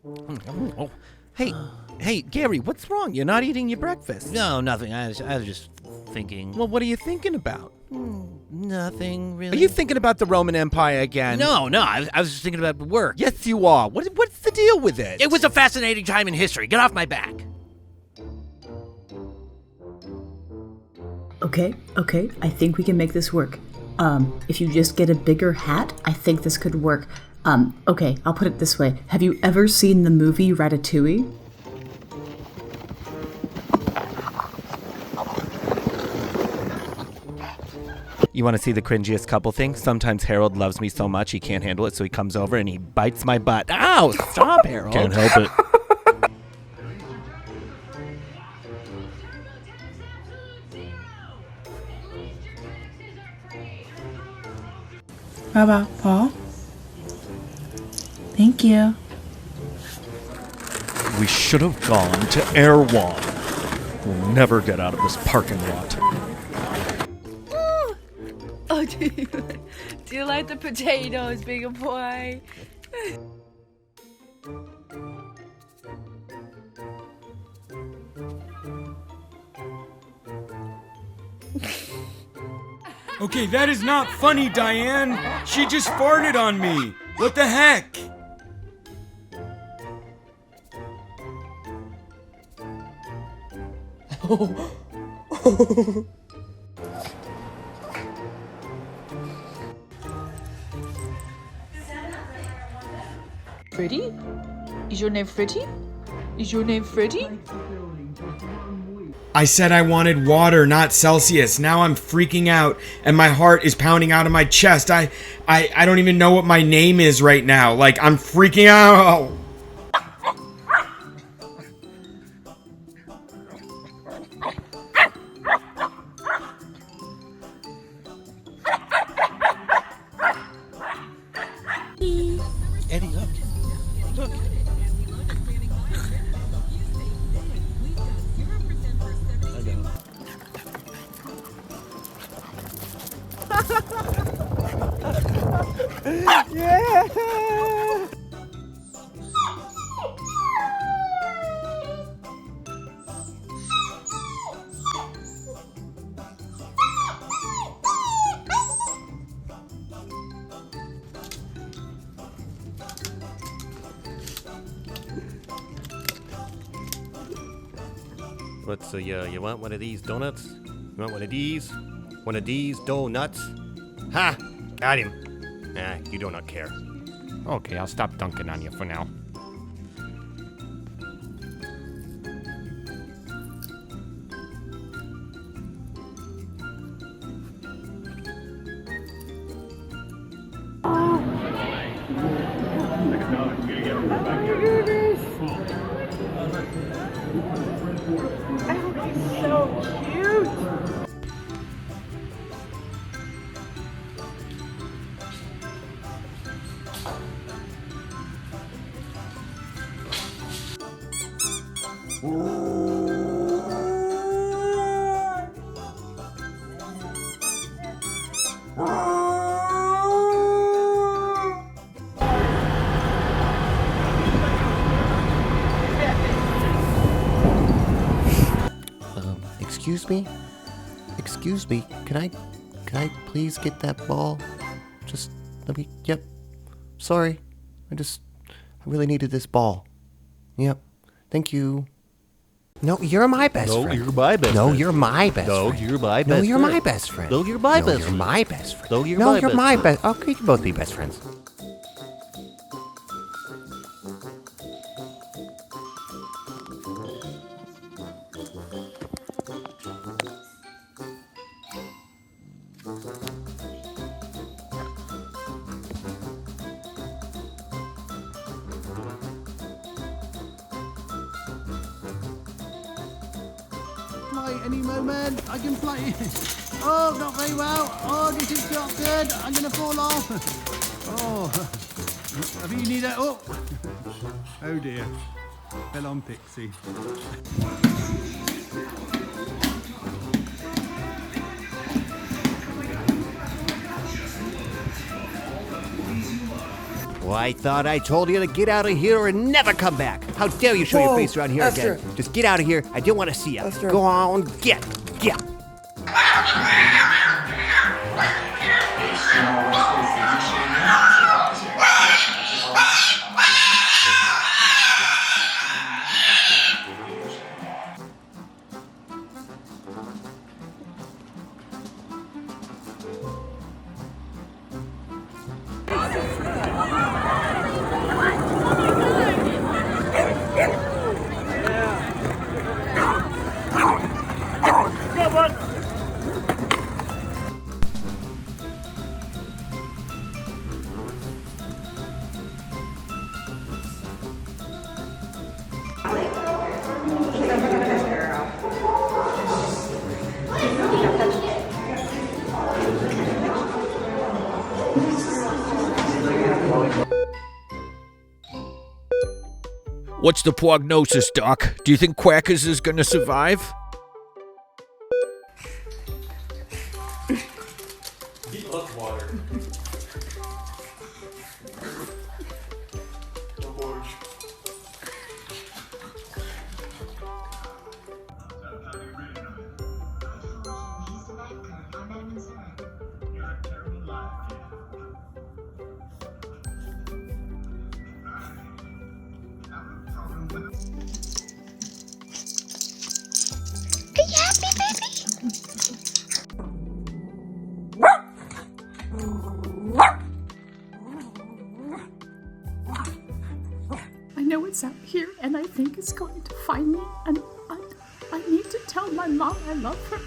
Oh. Hey, Gary, what's wrong? You're not eating your breakfast. No, nothing. I was just thinking. Well, what are you thinking about? Nothing really. Are you thinking about the Roman Empire again? No. I was just thinking about work. Yes, you are. What's the deal with it? It was a fascinating time in history. Get off my back. Okay. I think we can make this work. If you just get a bigger hat, I think this could work. Okay, I'll put it this way. Have you ever seen the movie Ratatouille? You want to see the cringiest couple thing? Sometimes Harold loves me so much he can't handle it, so he comes over and he bites my butt. Ow! Stop, Harold. Can't help it. How about Paul? Thank you. We should have gone to Erewhon. We'll never get out of this parking lot. Oh, do you like the potatoes, big boy? Okay, that is not funny, Diane. She just farted on me. What the heck? Freddy? Is your name Freddy? Is your name Freddy? I said I wanted water, not Celsius. Now I'm freaking out and my heart is pounding out of my chest. I don't even know what my name is right now. Like, I'm freaking out. Eddie, look. Look. Yeah! What's you want one of these donuts? You want one of these? One of these donuts? Ha! Got him. Nah, you do not care. Okay, I'll stop dunking on you for now. Excuse me, can I please get that ball? Just let me, yep. Sorry, I really needed this ball. Yep, thank you. No, you're my best friend. No, you're my best friend. No, you're my best friend. No, you're my best friend. No, you're my best friend. No, you're my best No, you're friend. my best friend. No, you're No, my you're best my friend. best. Okay, you can both be best friends. Fly any moment. I can fly. Oh, not very well. Oh, this is not good. I'm going to fall off. Oh, I think you need that. Oh, oh dear. Fell on Pixie. Well, I thought I told you to get out of here and never come back. How dare you show your face around here again? Just get out of here. I don't want to see you. Go on, get. What's the prognosis, Doc? Do you think Quackers is gonna survive? He loves water. I know it's out here, and I think it's going to find me, and I need to tell my mom I love her.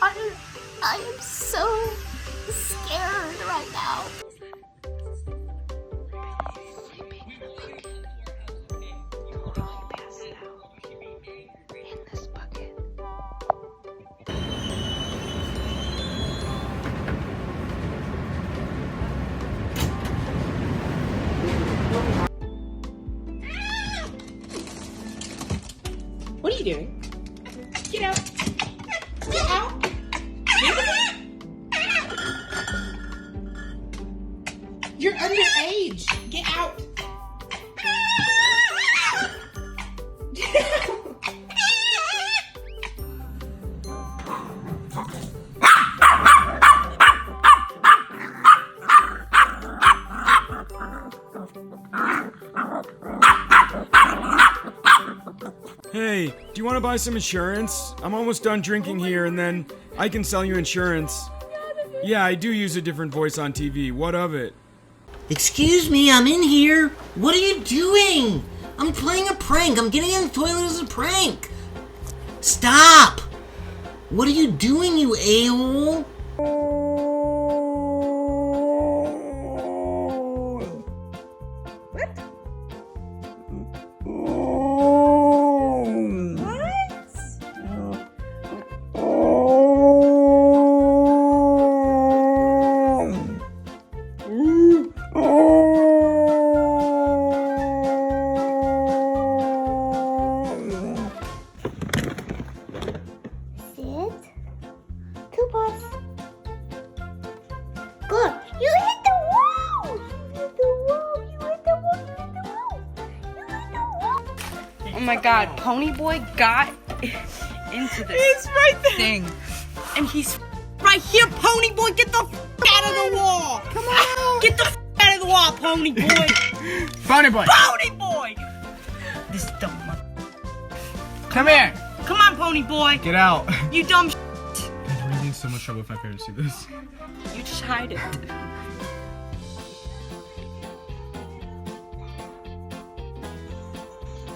I am so scared right now. What are you doing? Get out. Get out. You're underage. Get out. Hey, do you want to buy some insurance? I'm almost done drinking here, and then I can sell you insurance. Yeah, I do use a different voice on TV. What of it? Excuse me, I'm in here. What are you doing? I'm playing a prank. I'm getting in the toilet as a prank. Stop! What are you doing, you a-hole? Oh my god, Ponyboy got into this He's right there. thing. And he's right here, Ponyboy! Get the out of the wall! Come on! Get the out of the wall, Ponyboy! Ponyboy! Ponyboy! This dumb mother. Come here! Come on, Ponyboy! Get out! You dumb I'm getting in so much trouble if my parents see this. You just hide it.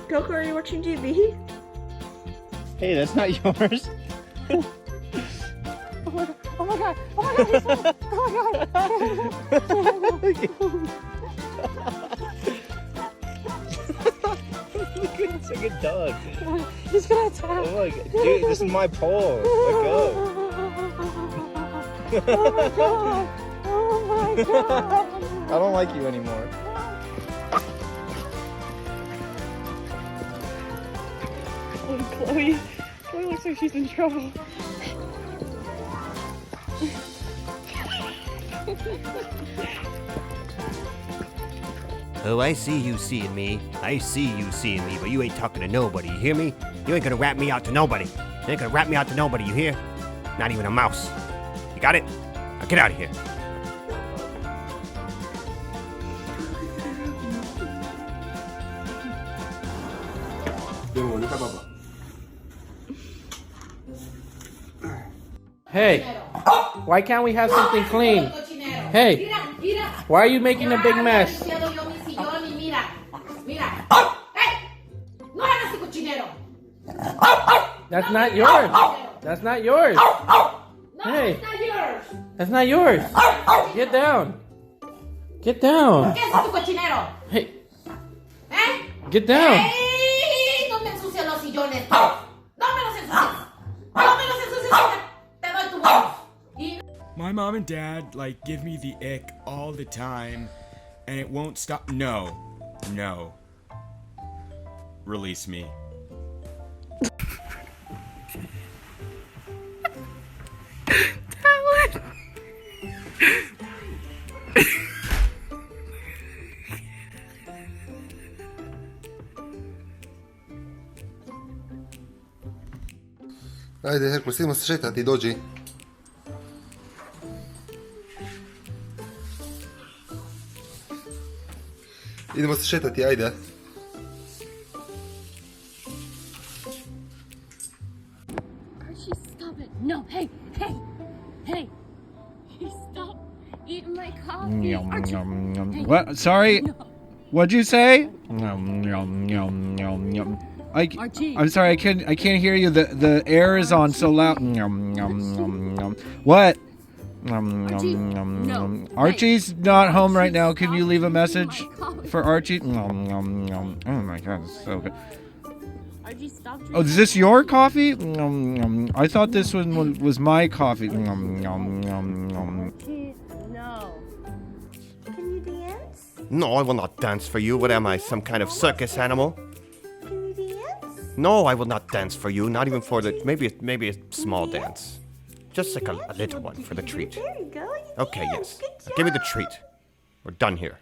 Coco, are you watching TV? Hey, that's not yours. Oh my god! Oh my god! Oh my god! He's fine. Oh my Look at this like a dog. He's gonna attack. Oh my god. Dude, this is my pole. Let go. Oh my god! Oh my god! I don't like you anymore. Chloe looks like she's in trouble. Oh, I see you seeing me. I see you seeing me, but you ain't talking to nobody, you hear me? You ain't gonna rat me out to nobody. You ain't gonna rat me out to nobody, you hear? Not even a mouse. You got it? Now get out of here. Hey, why can't we have something clean? Hey, why are you making a big mess? That's not yours. That's not yours. Hey, that's not yours. Get down. Get down. Hey, get down. My mom and dad, like, give me the ick all the time, and it won't stop. No. No. Release me. Ajde, Herkules, idemo se šetati, dođi. Idemo se šetati, ajde. Archie, stop it. No, hey, hey, hey. Stop eating my coffee. Archie, hey. What? Sorry? No. What'd you say? Archie. I'm sorry, I can't hear you. The air is on so loud. What? Archie, no. Archie's not home right now. Can you leave a message for Archie? Oh my god, it's so good. Archie, stop drinking. Oh, is this your coffee? I thought this one was my coffee. Archie, no. Can you dance? No, I will not dance for you. What am I, some kind of circus animal? Can you dance? No, I will not dance for you. Not even for the maybe a small dance. Just like a little one for the treat. There you go. Okay, yes. Now give me the treat. We're done here.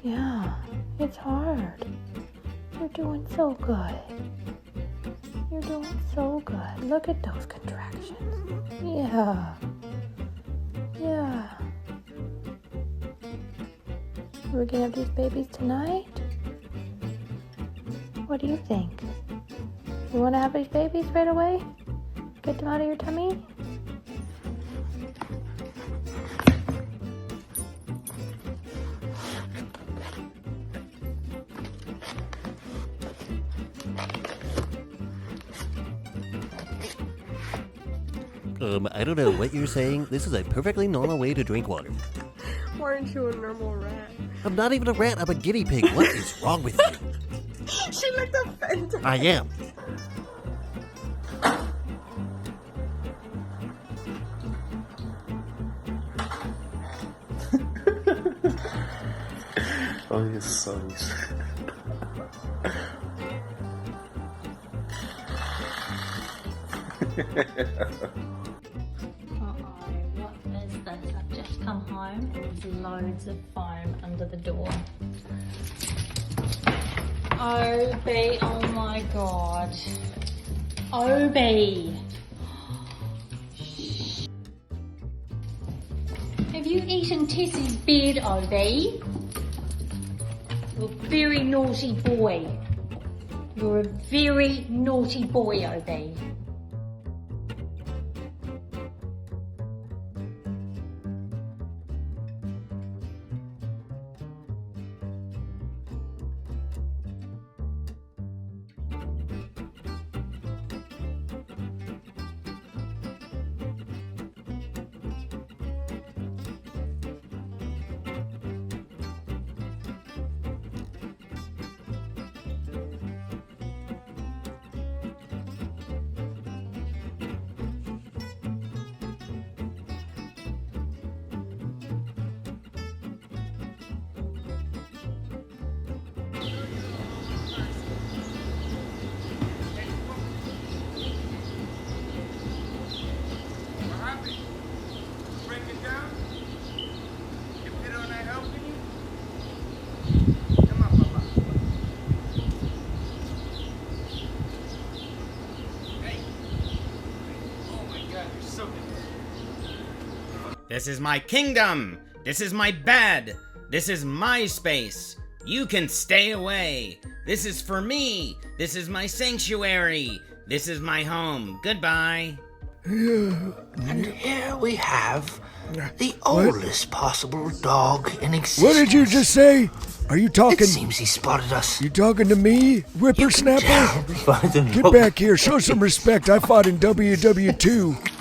Yeah, it's hard. You're doing so good. You're doing so good. Look at those contractions. Yeah. Yeah. We're gonna have these babies tonight? What do you think? You wanna have these babies right away? Get them out of your tummy? I don't know what you're saying. This is a perfectly normal way to drink water. Why aren't you a normal rat? I'm not even a rat, I'm a guinea pig. What is wrong with you? She looked offended. I am. Oh, you're so What is this? I've just come home and there's loads of foam under the door. Obi, oh my god. Obi! Have you eaten Tessie's bed, Obi? You're a very naughty boy. You're a very naughty boy, Obi. This is my kingdom. This is my bed. This is my space. You can stay away. This is for me. This is my sanctuary. This is my home. Goodbye. And here we have the oldest possible dog in existence. What did you just say? Are you talking? It seems he spotted us. You talking to me, whippersnapper? Get back here, show some respect. I fought in WW2.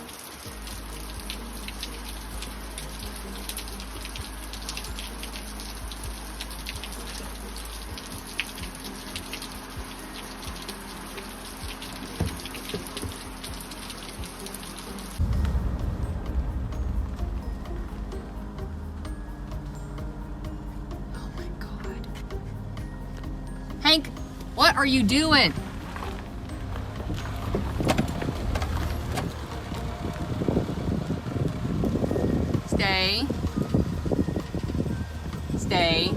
Hank, what are you doing? Stay. Stay.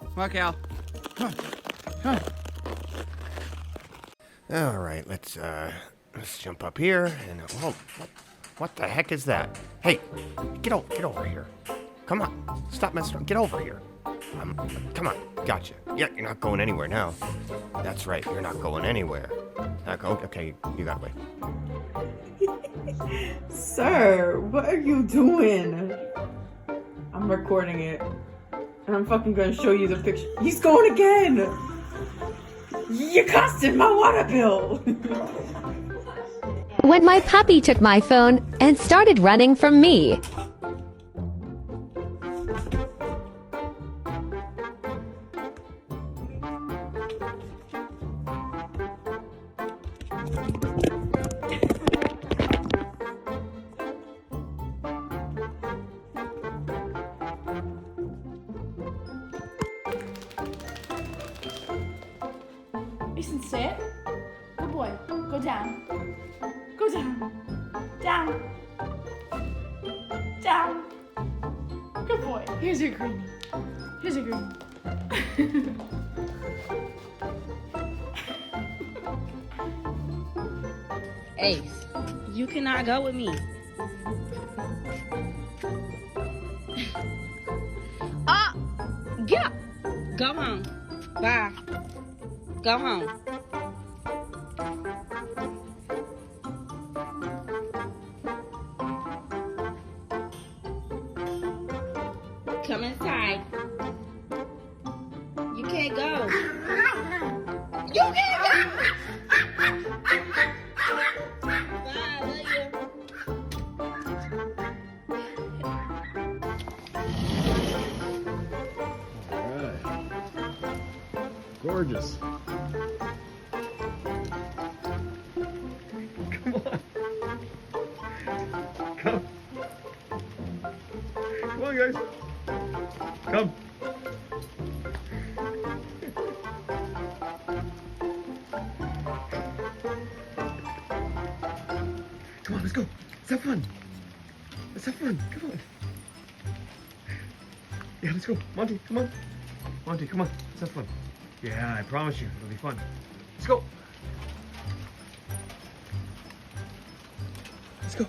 Come on, Cal. Come on. All right, let's jump up here and what the heck is that? Hey, get over here. Come on, stop messing around. Get over here. Come on, gotcha. Yeah, you're not going anywhere now. That's right, you're not going anywhere. Okay, you got away. Sir, what are you doing? I'm recording it. And I'm fucking gonna show you the picture. He's going again! You costed my water bill! When my puppy took my phone and started running from me. Isn't sit. Good boy. Go down. Go down. Down. Down. Good boy. Here's your greenie. Here's your greenie. Ace, you cannot go with me. Get up. Go home. Bye. Go home. Come inside. You can't go. You can't go. Bye, love you. Gorgeous. Come on. Come. Come on, guys. Come. Come on, let's go. Let's have fun. Let's have fun. Come on. Yeah, let's go. Monty, come on. Monty, come on. Let's have fun. Yeah, I promise you, it'll be fun. Let's go. Let's go.